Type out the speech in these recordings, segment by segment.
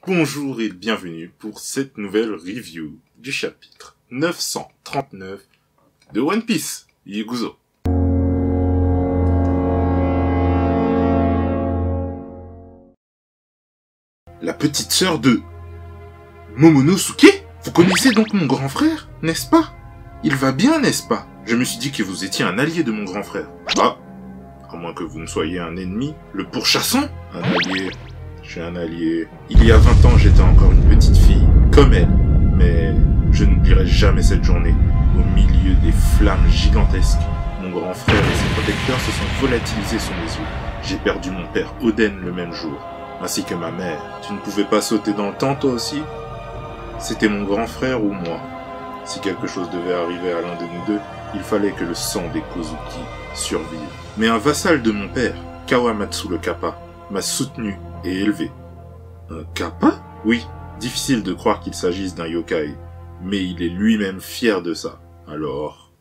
Bonjour et bienvenue pour cette nouvelle review du chapitre 939 de One Piece, Yeguzo. La petite sœur de Momonosuke? Vous connaissez donc mon grand frère, n'est-ce pas? Il va bien, n'est-ce pas? Je me suis dit que vous étiez un allié de mon grand frère. Ah, à moins que vous ne soyez un ennemi, le pourchassant? Un allié... Je suis un allié. Il y a 20 ans, j'étais encore une petite fille, comme elle. Mais je n'oublierai jamais cette journée. Au milieu des flammes gigantesques, mon grand frère et ses protecteurs se sont volatilisés sous mes yeux. J'ai perdu mon père Oden le même jour, ainsi que ma mère. Tu ne pouvais pas sauter dans le temps, toi aussi? C'était mon grand frère ou moi. Si quelque chose devait arriver à l'un de nous deux, il fallait que le sang des Kozuki survive. Mais un vassal de mon père, Kawamatsu le Kappa, m'a soutenu et élevé. Un Kappa? Oui, difficile de croire qu'il s'agisse d'un yokai, mais il est lui-même fier de ça. Alors...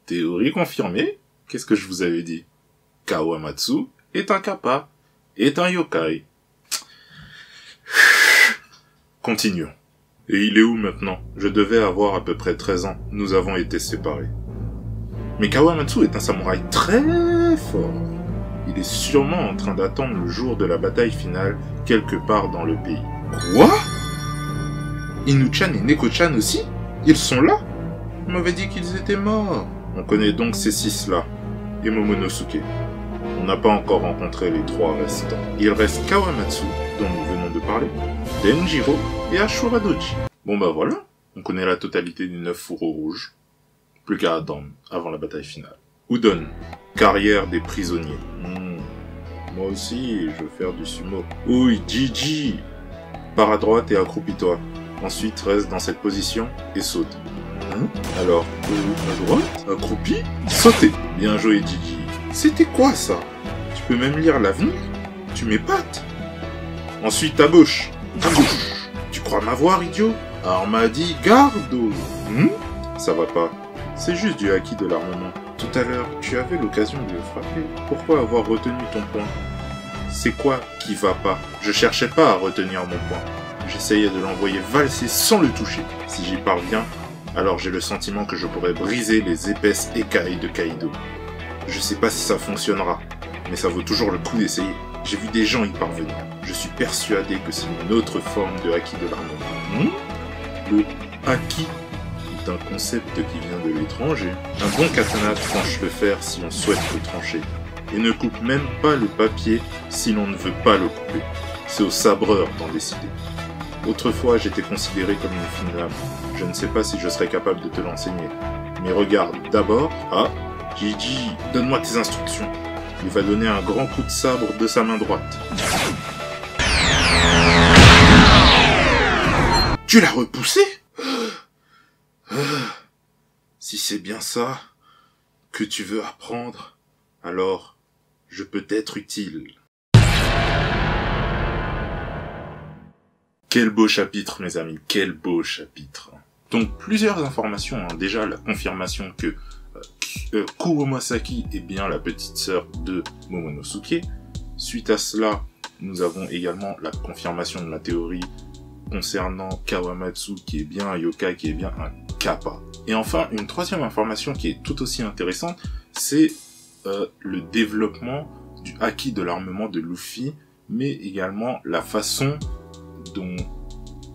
Théorie confirmée? Qu'est-ce que je vous avais dit? Kawamatsu est un Kappa, est un yokai. Continuons. Et il est où maintenant? Je devais avoir à peu près 13 ans. Nous avons été séparés. Mais Kawamatsu est un samouraï très fort. Il est sûrement en train d'attendre le jour de la bataille finale quelque part dans le pays. Quoi? Inu-chan et Neko-chan aussi? Ils sont là? On m'avait dit qu'ils étaient morts. On connaît donc ces 6-là. Et Momonosuke. On n'a pas encore rencontré les 3 restants. Il reste Kawamatsu, dont nous venons de parler, Denjiro et Ashura Doji. Bon bah voilà, on connaît la totalité des 9 fourreaux rouges. Plus qu'à attendre, avant la bataille finale. Udon, carrière des prisonniers. Moi aussi, je veux faire du sumo. Oui, Gigi. Pars à droite et accroupis-toi. Ensuite, reste dans cette position et saute. Alors, à droite, accroupi, sautez. Bien joué, Gigi. C'était quoi ça? Tu peux même lire l'avenir? Tu m'épates. Ensuite, à gauche. À gauche. Tu crois m'avoir, idiot? Armadi Gardo. Ça va pas. C'est juste du acquis de l'armement. Tout à l'heure, tu avais l'occasion de le frapper. Pourquoi avoir retenu ton point? C'est quoi qui va pas? Je cherchais pas à retenir mon point. J'essayais de l'envoyer valser sans le toucher. Si j'y parviens, alors j'ai le sentiment que je pourrais briser les épaisses écailles de Kaido. Je sais pas si ça fonctionnera, mais ça vaut toujours le coup d'essayer. J'ai vu des gens y parvenir. Je suis persuadé que c'est une autre forme de acquis de l'armement. Le acquis est un concept qui vient de l'étranger. Un bon katana tranche le fer si on souhaite le trancher, et ne coupe même pas le papier si l'on ne veut pas le couper. C'est au sabreur d'en décider. Autrefois, j'étais considéré comme une fine lame. Je ne sais pas si je serais capable de te l'enseigner. Mais regarde, d'abord... Ah, Gigi, donne-moi tes instructions. Il va donner un grand coup de sabre de sa main droite. Tu l'as repoussé? Si c'est bien ça que tu veux apprendre, alors je peux être utile. Quel beau chapitre, mes amis, quel beau chapitre. Donc plusieurs informations, déjà la confirmation que Kuromasaki est bien la petite sœur de Momonosuke. Suite à cela, nous avons également la confirmation de la théorie concernant Kawamatsu qui est bien un yokai, qui est bien un Kappa. Et enfin, une troisième information qui est tout aussi intéressante, c'est le développement du acquis de l'armement de Luffy, mais également la façon dont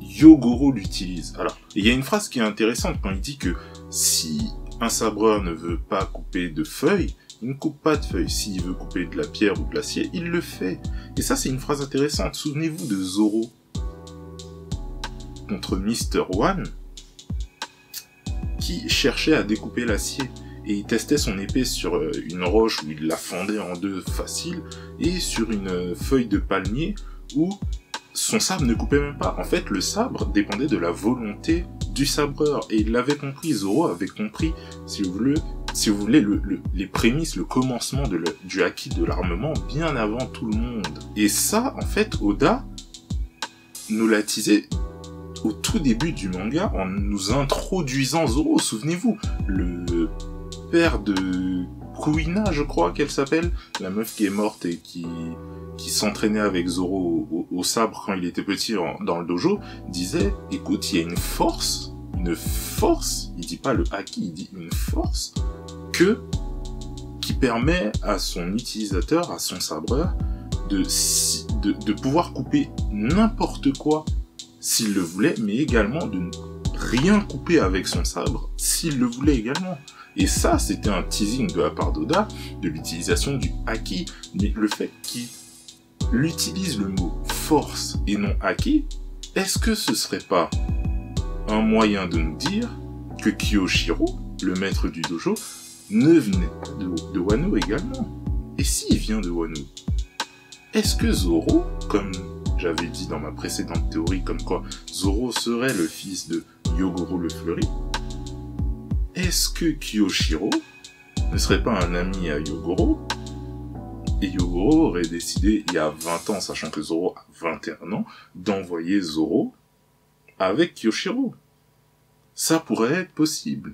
Yogoro l'utilise. Alors, il y a une phrase qui est intéressante quand il dit que si un sabreur ne veut pas couper de feuilles, il ne coupe pas de feuilles. S'il veut couper de la pierre ou de l'acier, il le fait. Et ça, c'est une phrase intéressante. Souvenez-vous de Zoro contre Mr. One, qui cherchait à découper l'acier. Et il testait son épée sur une roche où il la fendait en deux facile, et sur une feuille de palmier où son sabre ne coupait même pas. En fait, le sabre dépendait de la volonté du sabreur. Et il l'avait compris, Zoro avait compris, si vous voulez, les prémices, le commencement du acquis de l'armement bien avant tout le monde. Et ça, en fait, Oda nous l'a teasé au tout début du manga en nous introduisant Zoro. Souvenez-vous, le père de Kuina, je crois qu'elle s'appelle, la meuf qui est morte et qui qui s'entraînait avec Zoro au sabre quand il était petit dans le dojo, disait, écoute, il y a une force, il dit pas le haki, il dit une force, qui permet à son utilisateur, à son sabreur, de pouvoir couper n'importe quoi s'il le voulait, mais également de ne rien couper avec son sabre s'il le voulait également. Et ça, c'était un teasing de la part d'Oda de l'utilisation du haki, mais le fait qu'il utilise le mot force et non haki, est-ce que ce serait pas un moyen de nous dire que Kyoshiro, le maître du dojo, ne venait pas de Wano également? Et s'il vient de Wano, est-ce que Zoro, comme j'avais dit dans ma précédente théorie, comme quoi Zoro serait le fils de Yogoro le Fleuri, est-ce que Kyoshiro ne serait pas un ami à Yogoro, et Yogoro aurait décidé, il y a 20 ans, sachant que Zoro a 21 ans, d'envoyer Zoro avec Kyoshiro? Ça pourrait être possible.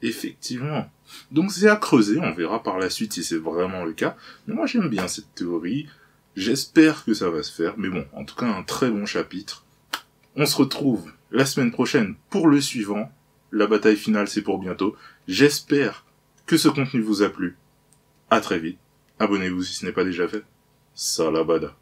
Effectivement. Donc c'est à creuser, on verra par la suite si c'est vraiment le cas. Mais moi j'aime bien cette théorie, j'espère que ça va se faire, mais bon, en tout cas un très bon chapitre. On se retrouve la semaine prochaine pour le suivant. La bataille finale c'est pour bientôt. J'espère que ce contenu vous a plu. À très vite. Abonnez-vous si ce n'est pas déjà fait. Salabada.